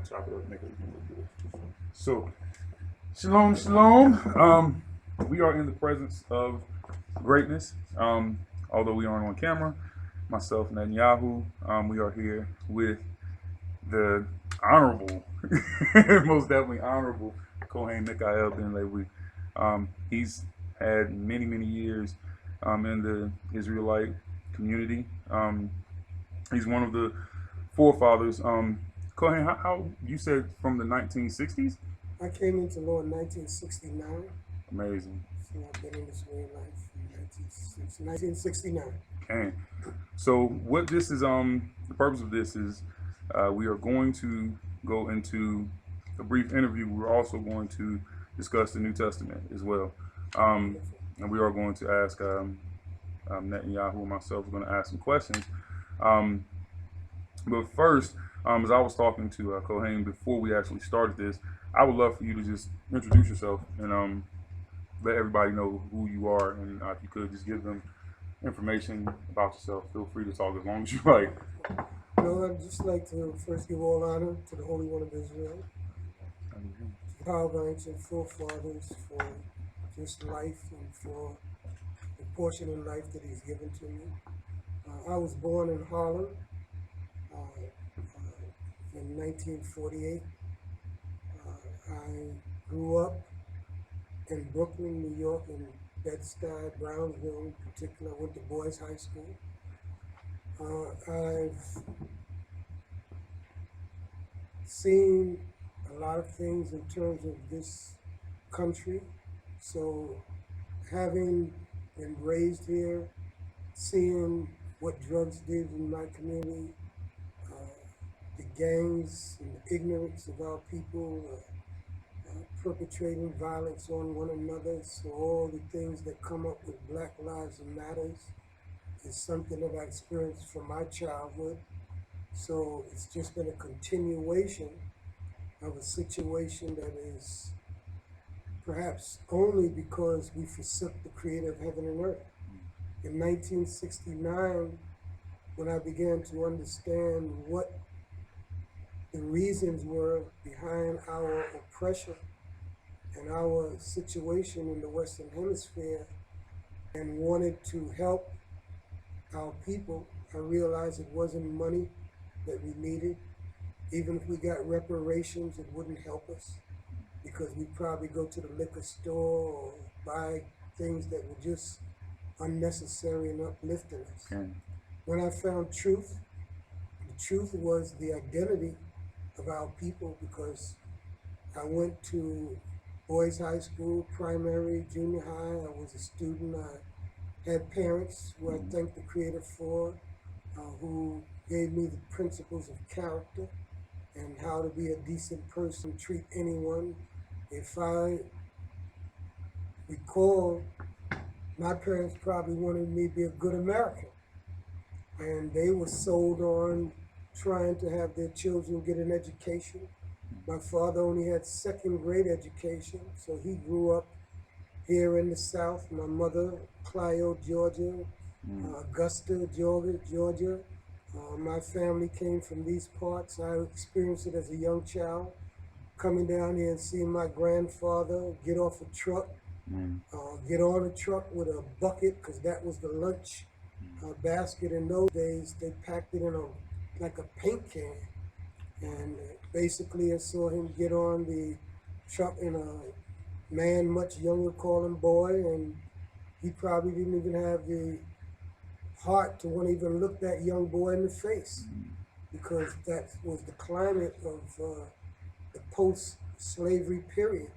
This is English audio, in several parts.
chop it up, make it look good. So, shalom, shalom. We are in the presence of greatness. Although we aren't on camera, myself, Netanyahu, we are here with the honorable, most definitely honorable Cohane Michael Ben Levi. He's had many, many years in the Israelite community. He's one of the forefathers. Cohane, how you said from the 1960s? I came into law in 1969. Amazing. So I've been in this way of life from 1969. Okay. So what this is, the purpose of this is, we are going to go into a brief interview. We're also going to discuss the New Testament as well. And we are going to ask Netanyahu and myself, we're going to ask some questions. But first, as I was talking to Cohane before we actually started this, I would love for you to just introduce yourself and let everybody know who you are. And if you could just give them information about yourself, feel free to talk as long as you like. I'd just like to first give all honor to the Holy One of Israel, to the power of our ancient forefathers for just life and for the portion in life that He's given to me. I was born in Harlem in 1948. I grew up in Brooklyn, New York, in Bed-Stuy, Brownsville in particular. I went to Boys High School. I've seen a lot of things in terms of this country. So having been raised here, seeing what drugs did in my community, the gangs and the ignorance of our people, perpetrating violence on one another. So all the things that come up with Black Lives Matters is something that I experienced from my childhood. So it's just been a continuation of a situation that is perhaps only because we forsook the creator of heaven and earth. In 1969, when I began to understand what the reasons were behind our oppression and our situation in the Western Hemisphere and wanted to help our people, I realized it wasn't money that we needed. Even if we got reparations, it wouldn't help us because we'd probably go to the liquor store or buy things that were just unnecessary and uplifting us. Okay. When I found truth, the truth was the identity of our people, because I went to Boys High School, primary, junior high. I was a student. I had parents who I thank the Creator for, who gave me the principles of character and how to be a decent person, treat anyone. If I recall, my parents probably wanted me to be a good American, and they were sold on trying to have their children get an education. My father only had second grade education, so he grew up here in the South. My mother, Clio, Georgia, Augusta, Georgia. My family came from these parts. I experienced it as a young child, coming down here and seeing my grandfather get off a truck, get on a truck with a bucket, because that was the lunch basket in those days. They packed it in like a paint can. And basically I saw him get on the truck, and a man much younger called him boy, and he probably didn't even have the heart to want to even look that young boy in the face, because that was the climate of the post-slavery period.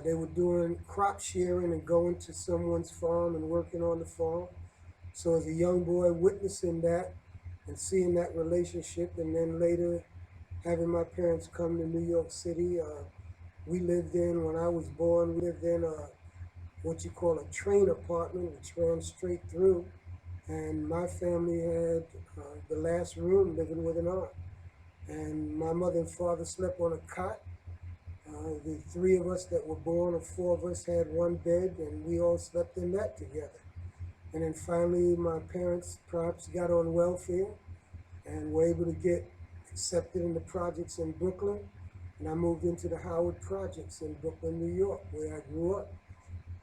They were doing crop sharing and going to someone's farm and working on the farm. So as a young boy witnessing that and seeing that relationship, and then later having my parents come to New York City, we lived in, when I was born, we lived in what you call a train apartment, which ran straight through. And my family had the last room living with an aunt. And my mother and father slept on a cot. The three of us that were born, or four of us, had one bed, and we all slept in that together. And then finally, my parents perhaps got on welfare and were able to get accepted in the projects in Brooklyn, and I moved into the Howard Projects in Brooklyn, New York, where I grew up.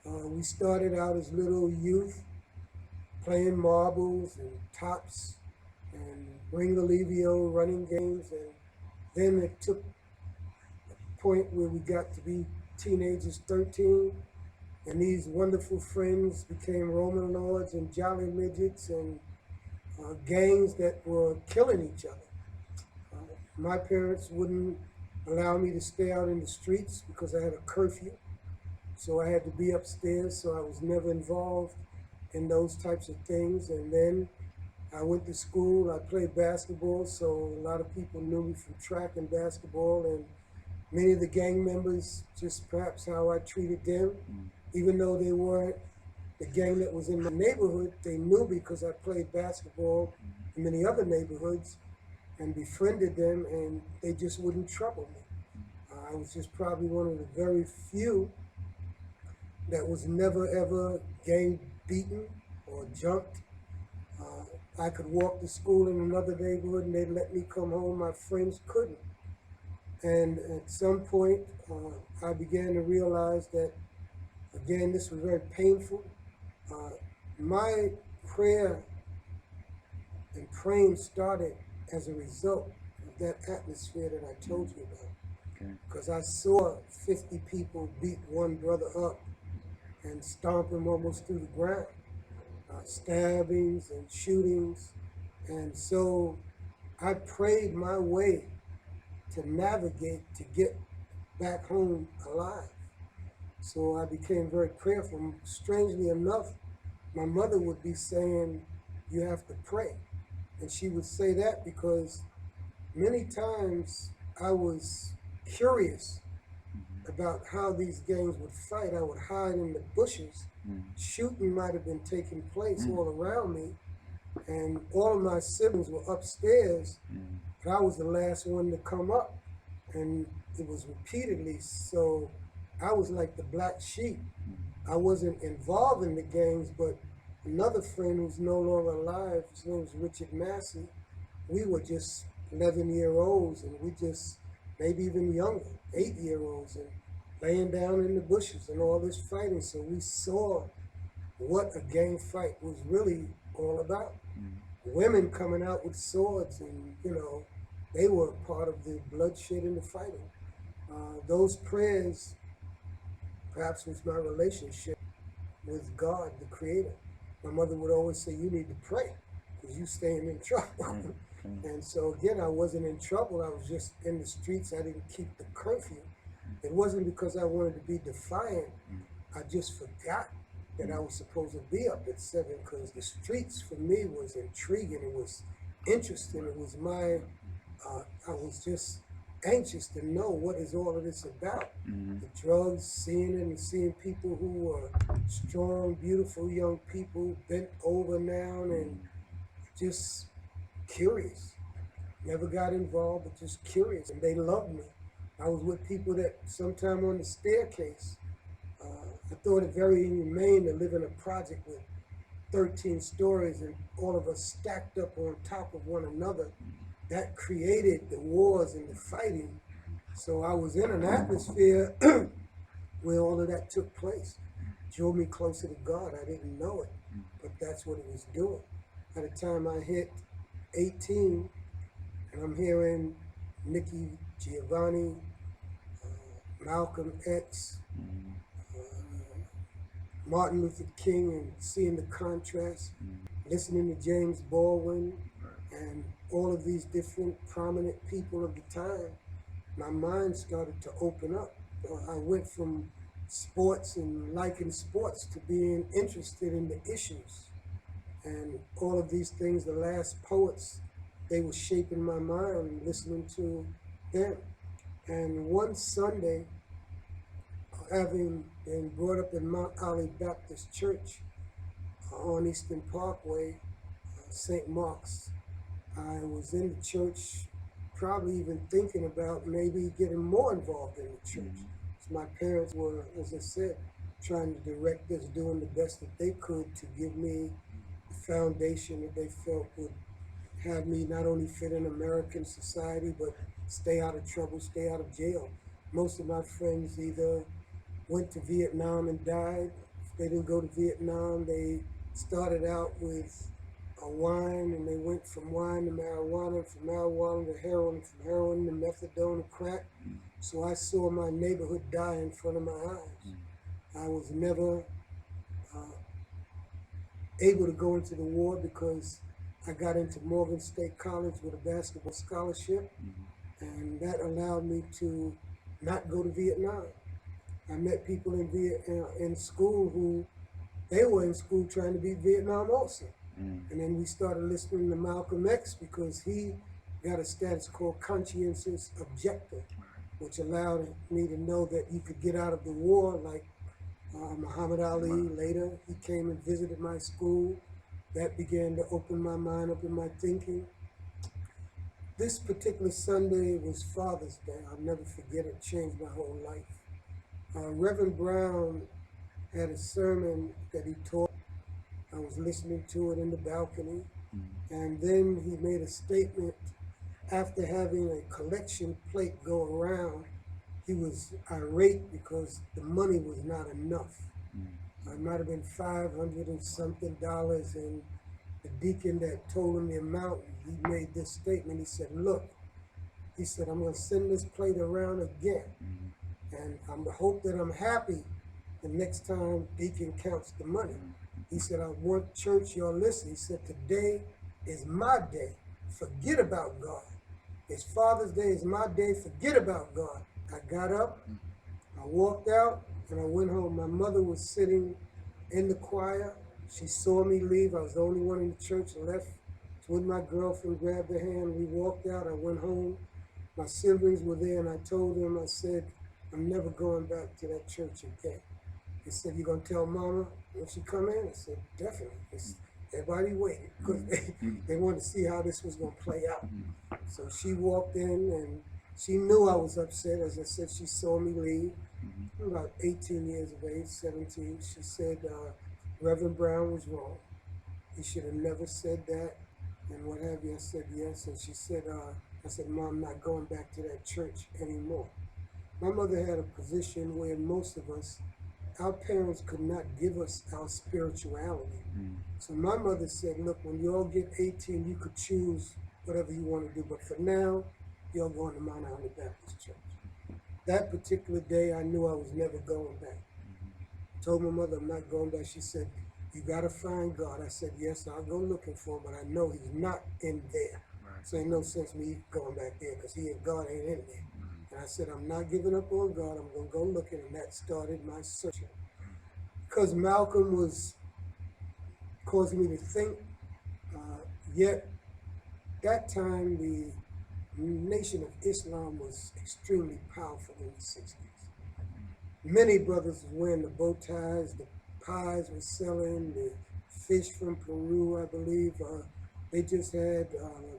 We started out as little youth, playing marbles and tops and ring Olivio, running games, and then it took a point where we got to be teenagers, 13, and these wonderful friends became Roman Lords and Jolly Midgets and gangs that were killing each other. My parents wouldn't allow me to stay out in the streets because I had a curfew. So I had to be upstairs, so I was never involved in those types of things. And then I went to school, I played basketball, so a lot of people knew me from track and basketball, and many of the gang members, just perhaps how I treated them, even though they weren't the gang that was in my neighborhood, they knew because I played basketball in many other neighborhoods and befriended them, and they just wouldn't trouble me. I was just probably one of the very few that was never ever gang beaten or jumped. I could walk to school in another neighborhood and they'd let me come home. My friends couldn't. And at some point, I began to realize that, again, this was very painful. My prayer and praying started as a result of that atmosphere that I told you about. Because I saw 50 people beat one brother up and stomp him almost through the ground. Stabbings and shootings. And so I prayed my way to navigate to get back home alive. So I became very prayerful. Strangely enough, my mother would be saying, you have to pray. And she would say that because many times I was curious about how these gangs would fight. I would hide in the bushes. Shooting might have been taking place all around me, and all of my siblings were upstairs, but I was the last one to come up, and it was repeatedly. So I was like the black sheep. I wasn't involved in the gangs, but another friend who's no longer alive, his name was Richard Massey, we were just 11-year-olds, and we just, maybe even younger, 8-year-olds, and laying down in the bushes and all this fighting. So we saw what a gang fight was really all about. Women coming out with swords, and they were part of the bloodshed and the fighting. Those prayers perhaps was my relationship with God, the Creator. My mother would always say, you need to pray because you staying in trouble. And so again, I wasn't in trouble. I was just in the streets. I didn't keep the curfew. It wasn't because I wanted to be defiant. I just forgot that I was supposed to be up at 7, because the streets for me was intriguing. It was interesting. It was I was just anxious to know what is all of this about. The drugs, seeing it and seeing people who were strong, beautiful young people bent over now and just curious. Never got involved, but just curious. And they loved me. I was with people that sometime on the staircase, I thought it very inhumane to live in a project with 13 stories and all of us stacked up on top of one another. That created the wars and the fighting. So I was in an atmosphere where all of that took place. Drew me closer to God. I didn't know it, but that's what it was doing. By the time I hit 18, and I'm hearing Nikki Giovanni, Malcolm X, Martin Luther King, and seeing the contrast, listening to James Baldwin, and all of these different prominent people of the time, my mind started to open up. I went from sports and liking sports to being interested in the issues. And all of these things, the last poets, they were shaping my mind, listening to them. And one Sunday, having been brought up in Mount Olive Baptist Church on Eastern Parkway, St. Mark's, I was in the church, probably even thinking about maybe getting more involved in the church. So my parents were, as I said, trying to direct us, doing the best that they could to give me the foundation that they felt would have me not only fit in American society, but stay out of trouble, stay out of jail. Most of my friends either went to Vietnam and died. If they didn't go to Vietnam, they started out with a wine, and they went from wine to marijuana, from marijuana to heroin, from heroin to methadone to crack. So I saw my neighborhood die in front of my eyes. I was never able to go into the war because I got into Morgan State College with a basketball scholarship, and that allowed me to not go to Vietnam. I met people in school who they were in school trying to beat Vietnam also. And then we started listening to Malcolm X because he got a status called conscientious objector, which allowed me to know that you could get out of the war like Muhammad Ali. Later, he came and visited my school. That began to open my mind, open my thinking. This particular Sunday was Father's Day. I'll never forget it. Changed my whole life. Reverend Brown had a sermon that he taught. I was listening to it in the balcony. And then he made a statement after having a collection plate go around. He was irate because the money was not enough. It might have been $500 and something, and the deacon that told him the amount, he made this statement. He said, look, he said, I'm going to send this plate around again. And I hope that I'm happy the next time deacon counts the money. He said, I want church, y'all listen. He said, today is my day. Forget about God. It's Father's Day, it's my day. Forget about God. I got up, I walked out, and I went home. My mother was sitting in the choir. She saw me leave. I was the only one in the church. I left with my girlfriend, grabbed her hand. We walked out. I went home. My siblings were there, and I told them, I said, I'm never going back to that church again. They said, you going to tell Mama when she come in? I said, definitely. Everybody waited because they wanted to see how this was going to play out. So she walked in, and she knew I was upset. As I said, she saw me leave. I'm about 18 years of age, 17. She said, Reverend Brown was wrong. He should have never said that, and what have you. I said, yes. And she said, I said, Mom, I'm not going back to that church anymore. My mother had a position where most of us, our parents could not give us our spirituality. So my mother said, look, when you all get 18, you could choose whatever you want to do. But for now, you're going to Mount Olive Baptist Church. That particular day, I knew I was never going back. I told my mother, I'm not going back. She said, you got to find God. I said, yes, I'll go looking for him, but I know he's not in there. So ain't no sense me going back there because God ain't in there. And I said, I'm not giving up on God. I'm going to go looking. And that started my searching. Because Malcolm was causing me to think, yet that time the Nation of Islam was extremely powerful in the 60s. Many brothers were wearing the bow ties, the pies were selling, the fish from Peru, I believe. They just had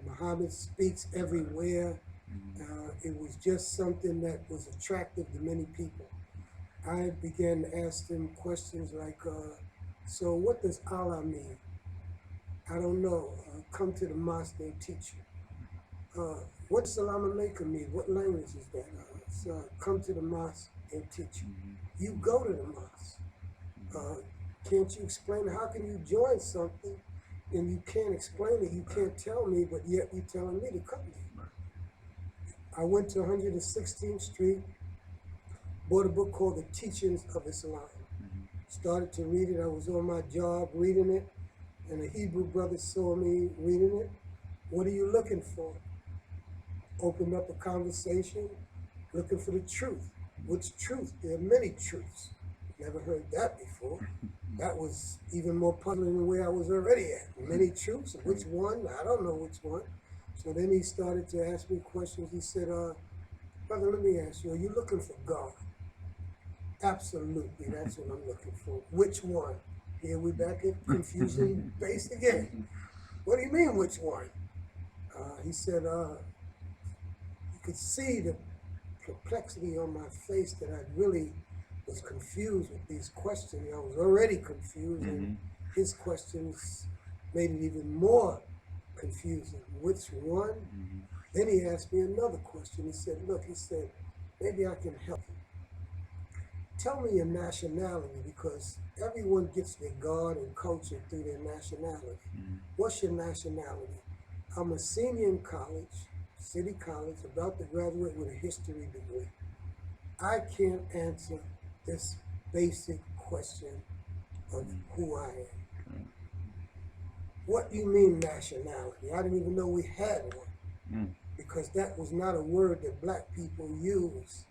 Muhammad Speaks everywhere. It was just something that was attractive to many people. I began to ask them questions like, so what does Allah mean? I don't know. Come to the mosque, they'll teach you. What does Salam Alaikum mean? What language is that? So come to the mosque and teach you. You go to the mosque. Can't you explain? How can you join something and you can't explain it? You can't tell me, but yet you're telling me to come here. I went to 116th Street, bought a book called The Teachings of Islam. Started to read it. I was on my job reading it, and a Hebrew brother saw me reading it. What are you looking for? Opened up a conversation, looking for the truth. Which truth? There are many truths. Never heard that before. That was even more puzzling than where I was already at. Many truths. Which one? I don't know which one. So then he started to ask me questions. He said, brother, let me ask you, are you looking for God? Absolutely, that's what I'm looking for. Which one? Here we back at confusion base again. What do you mean, which one? He said, you could see the perplexity on my face that I really was confused with these questions. I was already confused, and his questions made it even more confusing. Which one? Then he asked me another question. He said, look, he said, maybe I can help you. Tell me your nationality, because everyone gets their God and culture through their nationality. What's your nationality? I'm a senior in college, City College, about to graduate with a history degree. I can't answer this basic question of who I am. What do you mean nationality? I didn't even know we had one, because that was not a word that black people use.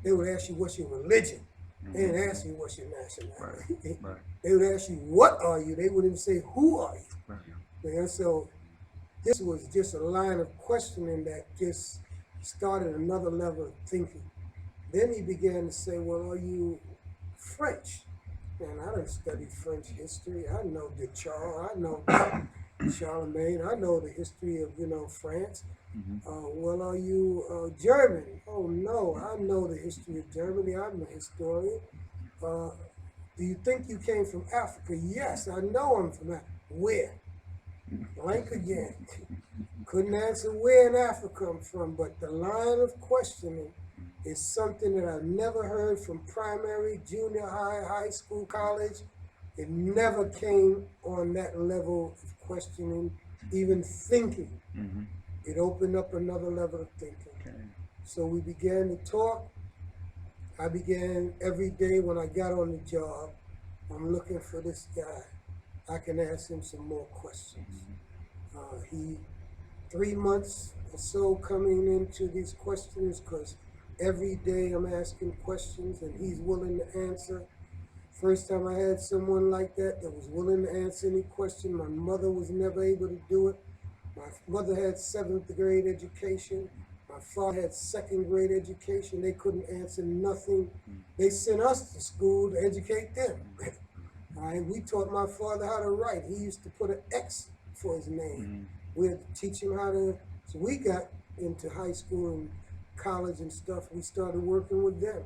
They would ask you, what's your religion? They didn't ask you what's your nationality. They would ask you, what are you? They wouldn't say, who are you? And so this was just a line of questioning that just started another level of thinking. Then he began to say, well, are you French? And I didn't study French history. I know Charles, I know Charlemagne, I know the history of, France. Well, are you German? Oh, no, I know the history of Germany. I'm a historian. Do you think you came from Africa? Yes, I know I'm from Africa. Where? Blank again. Couldn't answer where in Africa I'm from, but the line of questioning is something that I've never heard from primary, junior high, high school, college. It never came on that level of questioning, even thinking. It opened up another level of thinking. So we began to talk. I began every day when I got on the job, I'm looking for this guy. I can ask him some more questions. 3 months or so coming into these questions, because every day I'm asking questions and he's willing to answer. First time I had someone like that was willing to answer any question. My mother was never able to do it. My mother had 7th grade education. My father had 2nd grade education. They couldn't answer nothing. They sent us to school to educate them. All right, we taught my father how to write. He used to put an X for his name. We had to teach him how to, so we got into high school and college and stuff. We started working with them.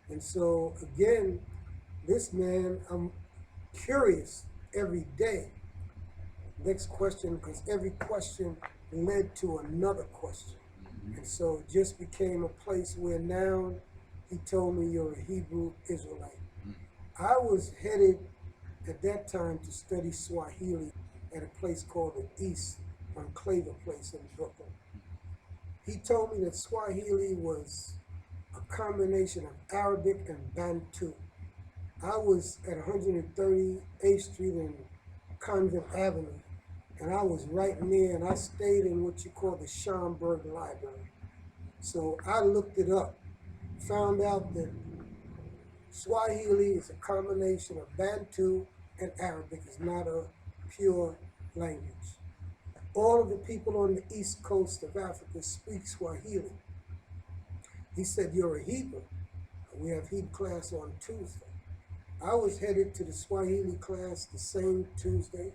And so again, this man, I'm curious every day. Next question, because every question led to another question. And so it just became a place where now he told me, you're a Hebrew Israelite. I was headed at that time to study Swahili at a place called the East on Claver Place in Brooklyn. He told me that Swahili was a combination of Arabic and Bantu. I was at 138th Street and Convent Avenue, and I was right near, and I stayed in what you call the Schomburg Library. So I looked it up, found out that Swahili is a combination of Bantu and Arabic. It's not a pure language. All of the people on the east coast of Africa speak Swahili. He said, you're a Hebrew. We have Hebrew class on Tuesday. I was headed to the Swahili class the same Tuesday.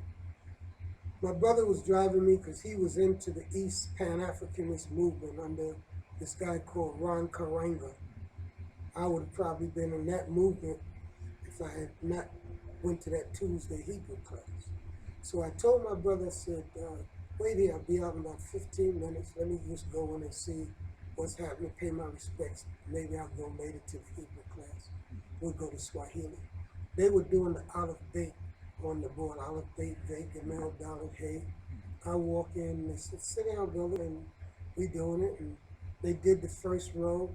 My brother was driving me because he was into the East Pan-Africanist movement under this guy called Ron Karanga. I would have probably been in that movement if I had not went to that Tuesday Hebrew class. So I told my brother, I said, wait here, I'll be out in about 15 minutes. Let me just go in and see what's happening, pay my respects. Maybe I'll go later to the Hebrew class. We'll go to Swahili. They were doing the Aleph Beit on the board, Aleph Beit, Gemel, Dalet, Hey. I walk in and they said, sit down, brother, and we doing it. And they did the first row.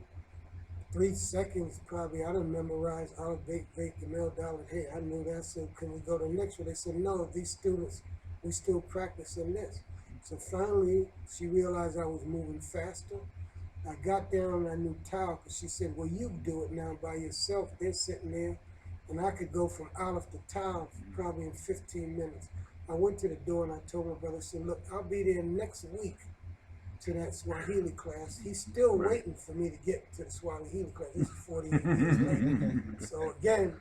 3 seconds probably, I didn't memorize Aleph Beit, Gemel, Dalet, Hey. I knew that, so can we go to the next one? They said, no, these students, we still practicing this. So finally, she realized I was moving faster. I got down and I knew Tao, because she said, well, you do it now by yourself. They're sitting there. And I could go from Aleph to Tau probably in 15 minutes. I went to the door and I told my brother, I said, look, I'll be there next week to that Swahili class. He's still waiting for me to get to the Swahili class. This is 48 years later. So again,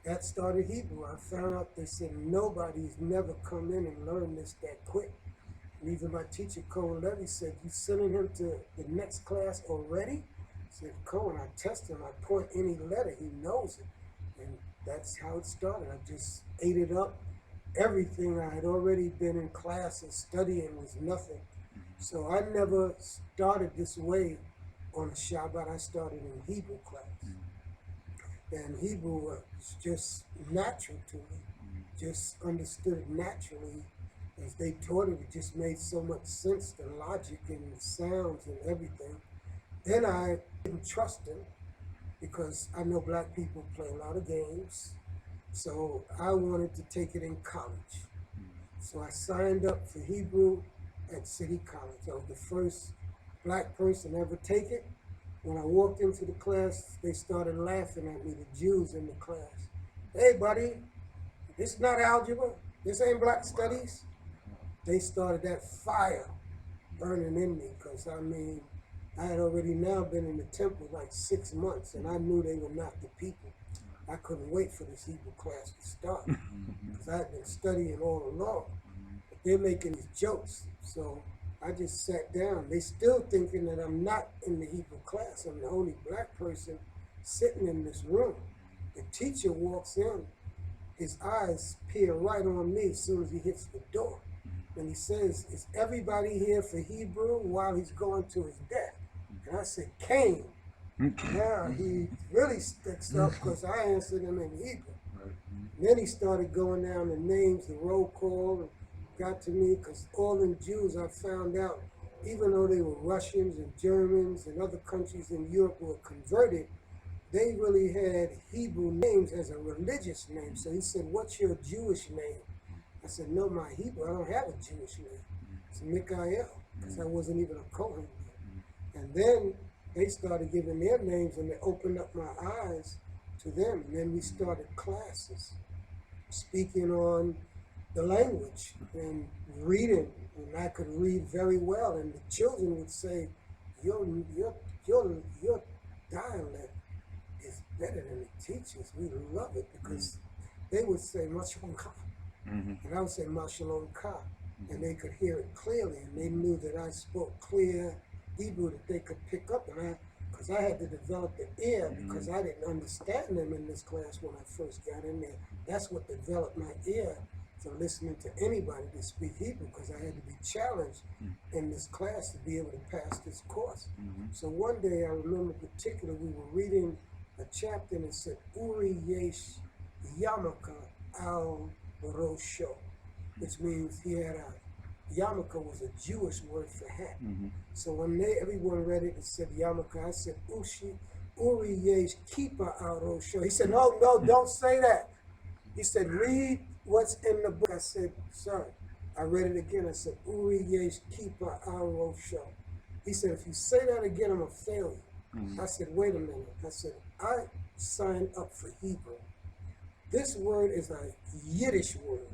that started Hebrew. I found out they said nobody's never come in and learned this that quick. And even my teacher, Cohane Levy, said, you sending him to the next class already? I said, Cohane, I test him. I point any letter, he knows it. And that's how it started. I just ate it up. everything. I had already been in classes studying was nothing. So I never started this way on a Shabbat. I started in Hebrew class. And Hebrew was just natural to me, just understood it naturally. As they taught it, it just made so much sense, the logic and the sounds and everything. Then I didn't trust them because I know black people play a lot of games. So I wanted to take it in college. So I signed up for Hebrew at City College. I was the first black person to ever take it. When I walked into the class, they started laughing at me, the Jews in the class. Hey, buddy, this is not algebra. This ain't black studies. They started that fire burning in me because, I mean, I had already now been in the temple like 6 months, and I knew they were not the people. I couldn't wait for this Hebrew class to start because I had been studying all along. But they're making these jokes, so I just sat down. They still thinking that I'm not in the Hebrew class. I'm the only black person sitting in this room. The teacher walks in. His eyes peer right on me as soon as he hits the door. And he says, is everybody here for Hebrew while he's going to his death? And I said, Cain. Now he really sticks up because I answered him in Hebrew. And then he started going down the names, the roll call, and got to me because all them Jews I found out, even though they were Russians and Germans and other countries in Europe who were converted, they really had Hebrew names as a religious name. So he said, what's your Jewish name? I said, no, my Hebrew, I don't have a Jewish name. It's Michael, because I wasn't even a Cohane yet. And then they started giving their names and they opened up my eyes to them. And then we started classes, speaking on the language and reading. And I could read very well. And the children would say, your dialect is better than the teachers. We love it because they would say, Mashalom Ka. And I would say, Mashalom Ka. And they could hear it clearly. And they knew that I spoke clear Hebrew that they could pick up. And because I had to develop the ear because I didn't understand them in this class when I first got in there. That's what developed my ear for listening to anybody that speak Hebrew because I had to be challenged in this class to be able to pass this course. So one day I remember particularly we were reading a chapter and it said, Uri Yesh Yamaka al Rosho, which means he had a, yarmulke was a Jewish word for hat. So when everyone read it, it said yarmulke. I said, Uri Yesh Kippah al Rosho. He said, no, don't say that. He said, read what's in the book. I said, sorry. I read it again. I said, Uri Yesh Kippah al Rosho. He said, if you say that again, I'm going to fail you. I said, wait a minute. I said, I signed up for Hebrew. This word is a Yiddish word.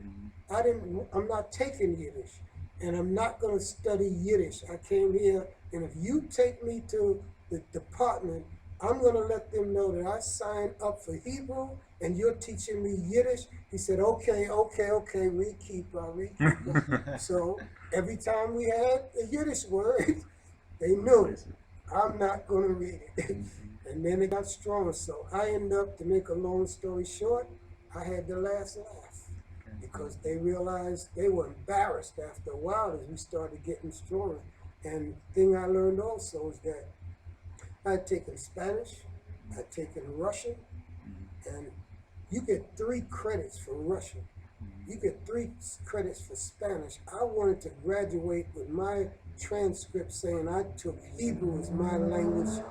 I'm not taking Yiddish, and I'm not going to study Yiddish. I came here, and if you take me to the department, I'm going to let them know that I signed up for Hebrew, and you're teaching me Yiddish. He said, okay, read Kippah. So every time we had a Yiddish word, they knew I'm not going to read it. And then it got stronger. So I ended up, to make a long story short, I had the last laugh because they realized they were embarrassed after a while as we started getting stronger. And the thing I learned also is that I'd taken Spanish, I'd taken Russian, and you get 3 credits for Russian. You get 3 credits for Spanish. I wanted to graduate with my transcript saying I took Hebrew as my language.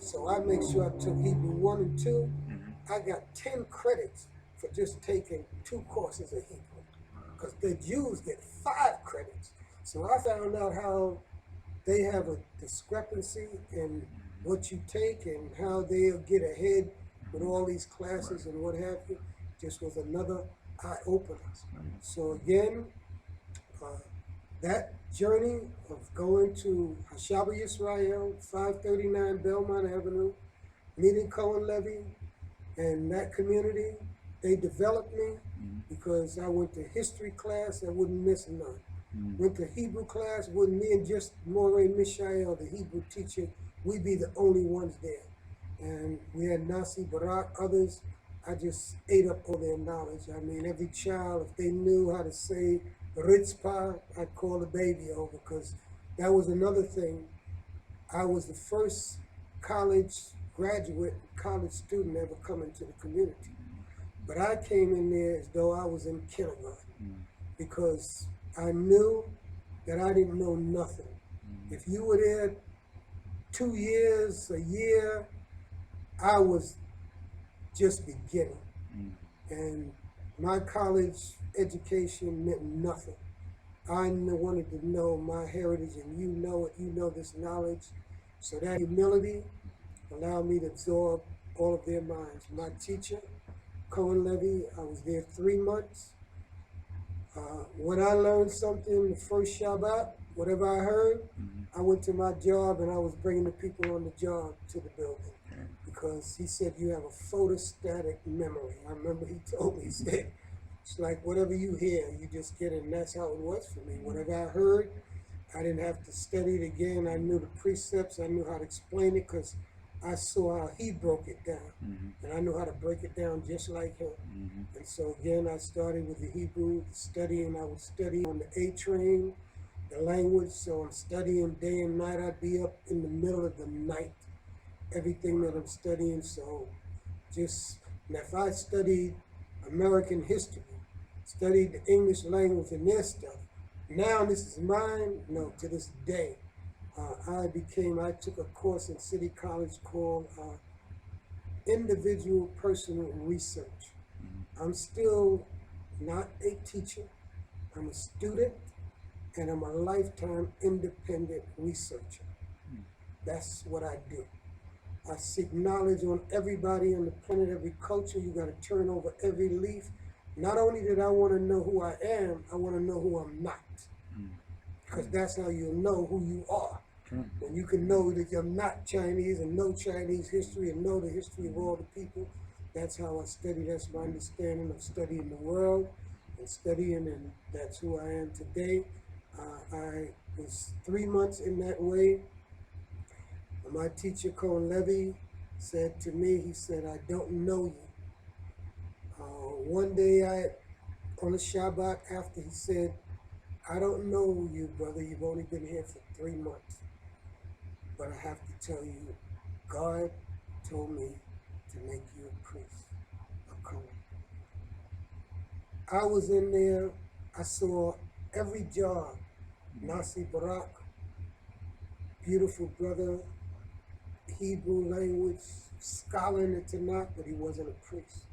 So I make sure I took Hebrew 1 and 2. I got 10 credits for just taking 2 courses of Hebrew. Because the Jews get 5 credits. So I found out how they have a discrepancy in what you take and how they'll get ahead with all these classes and what have you. Just was another eye-opener. So again, that journey of going to Hashabah Yisrael, 539 Belmont Avenue, meeting Cohen Levy and that community, they developed me because I went to history class, I wouldn't miss none. Went to Hebrew class, with me and just Morey Mishael, the Hebrew teacher, we'd be the only ones there. And we had Nasi Barak, others, I just ate up all their knowledge. I mean, every child, if they knew how to say Ritzpah, I'd call the baby over, because that was another thing. I was the first college graduate, college student ever come into the community. But I came in there as though I was in kindergarten because I knew that I didn't know nothing. If you were there 2 years, a year, I was just beginning. And my college education meant nothing. I wanted to know my heritage, and you know it, you know this knowledge. So that humility allowed me to absorb all of their minds. My teacher, Cohane Levy, I was there 3 months. When I learned something, the first Shabbat, whatever I heard, I went to my job and I was bringing the people on the job to the building. Because he said, you have a photostatic memory. I remember he told me, he said, it's like whatever you hear, you just get it, and that's how it was for me. Whatever I heard, I didn't have to study it again. I knew the precepts, I knew how to explain it, because I saw how he broke it down. And I knew how to break it down just like him. And so again, I started with the Hebrew, the studying. I would study on the A train, the language. So I'm studying day and night. I'd be up in the middle of the night, everything that I'm studying. So just, and if I studied American history, studied the English language and their stuff, now this is mine, no, to this day. I took a course in City College called Individual Personal Research. I'm still not a teacher, I'm a student, and I'm a lifetime independent researcher. That's what I do. I seek knowledge on everybody on the planet, every culture. You got to turn over every leaf. Not only did I want to know who I am, I want to know who I'm not. Because that's how you'll know who you are. When you can know that you're not Chinese and know Chinese history and know the history of all the people, that's how I study. That's my understanding of studying the world and studying, and that's who I am today. I was 3 months in that way. My teacher, Cohane Levy, said to me, he said, I don't know you. One day on a Shabbat after, he said, I don't know you, brother. You've only been here for 3 months. But I have to tell you, God told me to make you a priest, a Cohen. I was in there, I saw every job. Nasi Barak, beautiful brother, Hebrew language, scholar in the Tanakh, but he wasn't a priest.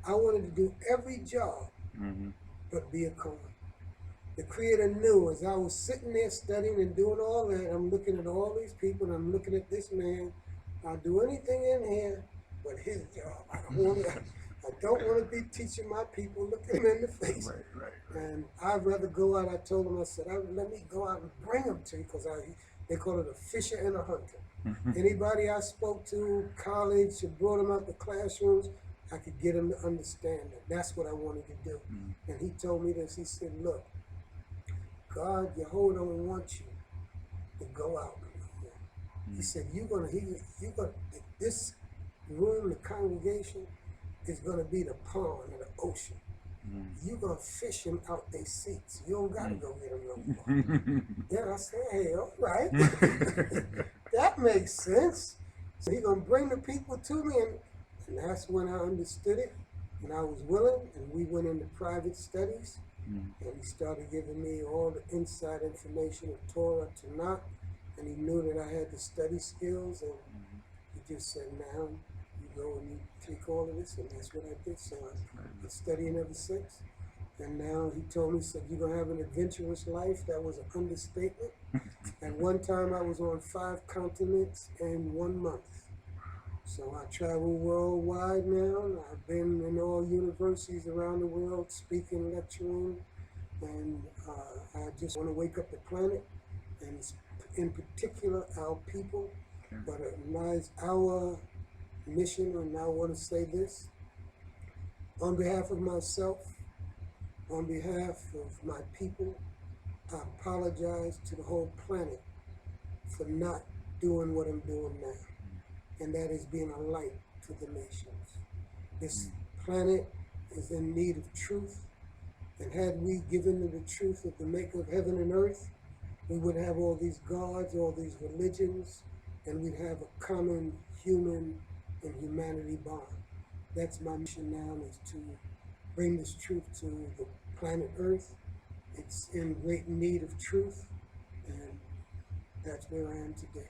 I wanted to do every job, but be a Cohen. The Creator knew as I was sitting there studying and doing all that, I'm looking at all these people and I'm looking at this man. I'll do anything in here but his job. I don't want to be teaching my people, looking them in the face. Right. And I'd rather go out, I told him, I said, let me go out and bring them to you, because they call it a fisher and a hunter. Anybody I spoke to, college, or brought them out the classrooms, I could get them to understand it. That's what I wanted to do. And he told me this, he said, look, God, Yehovah don't want you to go out. He said, this room, the congregation, is going to be the pond or the ocean. You're going to fish them out their seats. You don't got to go get them no more. Then I said, hey, all right. That makes sense. So he's going to bring the people to me, and that's when I understood it, and I was willing, and we went into private studies. And he started giving me all the inside information of Torah, Tanakh, and he knew that I had the study skills, and he just said, now you go and you take all of this, and that's what I did. So I've been studying ever since. And now he told me, said, you're going to have an adventurous life. That was an understatement. At one time, I was on 5 continents in 1 month. So I travel worldwide now. I've been in all universities around the world, speaking, lecturing, and I just want to wake up the planet, and in particular our people. But our mission, and I want to say this, on behalf of myself, on behalf of my people, I apologize to the whole planet for not doing what I'm doing now. And that is being a light to the nations. This planet is in need of truth. And had we given them the truth of the maker of heaven and earth, we would have all these gods, all these religions, and we'd have a common human and humanity bond. That's my mission now, is to bring this truth to the planet Earth. It's in great need of truth, and that's where I am today.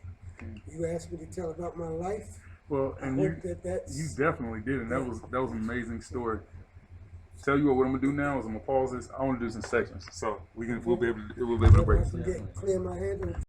You asked me to tell about my life. Well, and I you hope that's you definitely did, and that was an amazing story. Tell you what I'm gonna do now is I'm gonna pause this. I want to do some sections, so we'll be able to break I this can down. get clear my head and